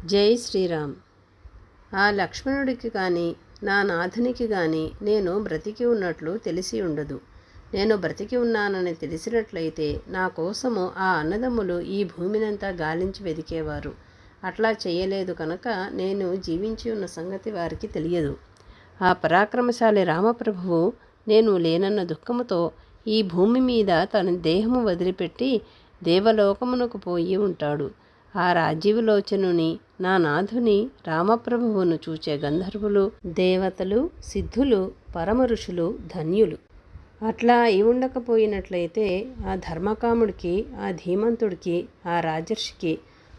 జై శ్రీరామ్. ఆ లక్ష్మణుడికి కానీ నా నాథునికి కానీ నేను బ్రతికి ఉన్నట్లు తెలిసి ఉండదు. నేను బ్రతికి ఉన్నానని తెలిసినట్లయితే నా కోసము ఆ అన్నదమ్ములు ఈ భూమినంతా గాలించి వెదికేవారు. అట్లా చేయలేదు కనుక నేను జీవించి ఉన్న సంగతి వారికి తెలియదు. ఆ పరాక్రమశాలి రామప్రభువు నేను లేనన్న దుఃఖముతో ఈ భూమి మీద తన దేహము వదిలిపెట్టి దేవలోకమునకు పోయి ఉంటాడు. ఆ రాజీవలోచనుని నా నాథుని రామప్రభువును చూచే గంధర్వులు, దేవతలు, సిద్ధులు, పరమ ఋషులు ధన్యులు. అట్లా అయి ఉండకపోయినట్లయితే ఆ ధర్మకాముడికి, ఆ ధీమంతుడికి, ఆ రాజర్షికి,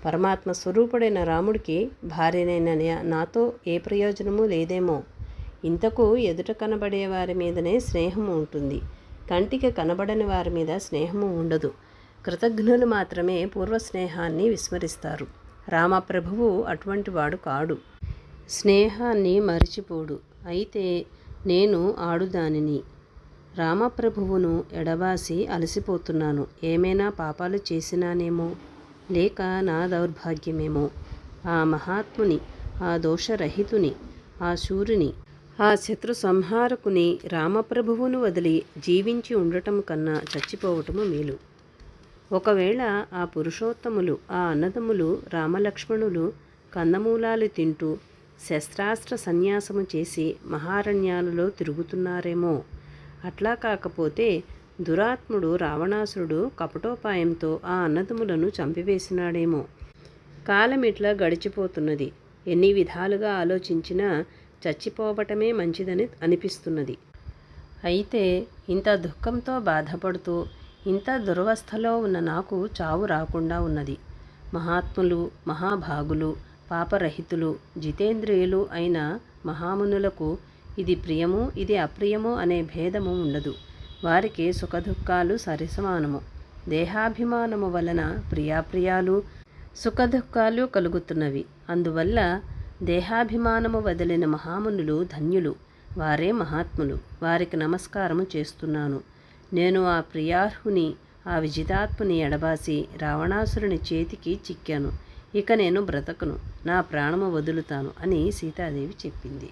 పరమాత్మ స్వరూపుడైన రాముడికి భార్యనైన నాతో ఏ ప్రయోజనము లేదేమో. ఇంతకు ఎదుట కనబడే వారి మీదనే స్నేహము ఉంటుంది, కంటికి కనబడని వారి మీద స్నేహము ఉండదు. కృతజ్ఞులు మాత్రమే పూర్వస్నేహాన్ని విస్మరిస్తారు. రామప్రభువు అటువంటి వాడు కాడు, స్నేహాన్ని మరిచిపోడు. అయితే నేను ఆడుదానిని. రామప్రభువును ఎడబాసి అలసిపోతున్నాను. ఏమైనా పాపాలు చేసినానేమో, లేక నా దౌర్భాగ్యమేమో. ఆ మహాత్ముని, ఆ దోషరహితుని, ఆ శూరుని, ఆ శత్రు సంహారకుని రామప్రభువును వదిలి జీవించి ఉండటం కన్నా చచ్చిపోవటము మేలు. ఒకవేళ ఆ పురుషోత్తములు, ఆ అన్నదమ్ములు రామలక్ష్మణులు కందమూలాలు తింటూ శస్త్రాస్త్ర సన్యాసము చేసి మహారణ్యాలలో తిరుగుతున్నారేమో. అట్లా కాకపోతే దురాత్ముడు రావణాసురుడు కపటోపాయంతో ఆ అన్నదమ్ములను చంపివేసినాడేమో. కాలం ఇట్లా గడిచిపోతున్నది. ఎన్ని విధాలుగా ఆలోచించినా చచ్చిపోవటమే మంచిదని అనిపిస్తున్నది. అయితే ఇంత దుఃఖంతో బాధపడుతూ ఇంత దురవస్థలో ఉన్న నాకు చావు రాకుండా ఉన్నది. మహాత్ములు, మహాభాగులు, పాపరహితులు, జితేంద్రియులు అయిన మహామునులకు ఇది ప్రియము, ఇది అప్రియము అనే భేదము ఉండదు. వారికి సుఖదుఖాలు సరిసమానము. దేహాభిమానము వలన ప్రియాప్రియాలు, సుఖదుఖాలు కలుగుతున్నవి. అందువల్ల దేహాభిమానము వదిలిన మహామునులు ధన్యులు. వారే మహాత్ములు. వారికి నమస్కారము చేస్తున్నాను. నేను ఆ ప్రియార్హుని, ఆ విజితాత్ముని ఎడబాసి రావణాసురుని చేతికి చిక్కాను. ఇక నేను బ్రతకను, నా ప్రాణము వదులుతాను అని సీతాదేవి చెప్పింది.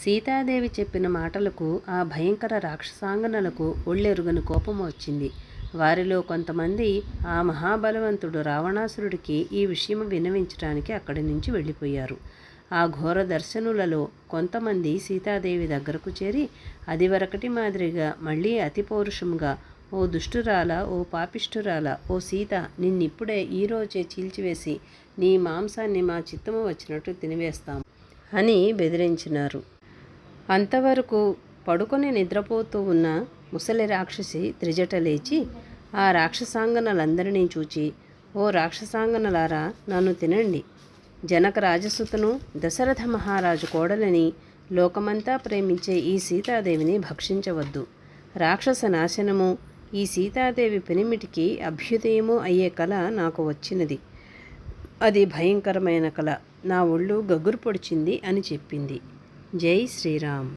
సీతాదేవి చెప్పిన మాటలకు ఆ భయంకర రాక్షసాంగనలకు ఒళ్ళెరుగని కోపం వచ్చింది. వారిలో కొంతమంది ఆ మహాబలవంతుడు రావణాసురుడికి ఈ విషయం విన్నవించడానికి అక్కడి నుంచి వెళ్ళిపోయారు. ఆ ఘోర దర్శనులలో కొంతమంది సీతాదేవి దగ్గరకు చేరి అదివరకటి మాదిరిగా మళ్ళీ అతి పౌరుషంగా, ఓ దుష్టురాల, ఓ పాపిష్టురాల, ఓ సీత, నిన్నిప్పుడే ఈరోజే చీల్చివేసి నీ మాంసాన్ని మా చిత్తము వచ్చినట్టు తినివేస్తాం అని బెదిరించినారు. అంతవరకు పడుకొని నిద్రపోతూ ఉన్న ముసలి రాక్షసి త్రిజట లేచి ఆ రాక్షసాంగనలందరినీ చూచి, ఓ రాక్షసాంగనలారా, నన్ను తినండి. జనక రాజసుతను, దశరథ మహారాజు కోడలని లోకమంతా ప్రేమించే ఈ సీతాదేవిని భక్షించవద్దు. రాక్షస నాశనము, ఈ సీతాదేవి పెనిమిటికి అభ్యుదయము అయ్యే కల నాకు వచ్చినది. అది భయంకరమైన కల. నా ఒళ్ళు గగురు పొడిచింది అని చెప్పింది. జై శ్రీరామ్.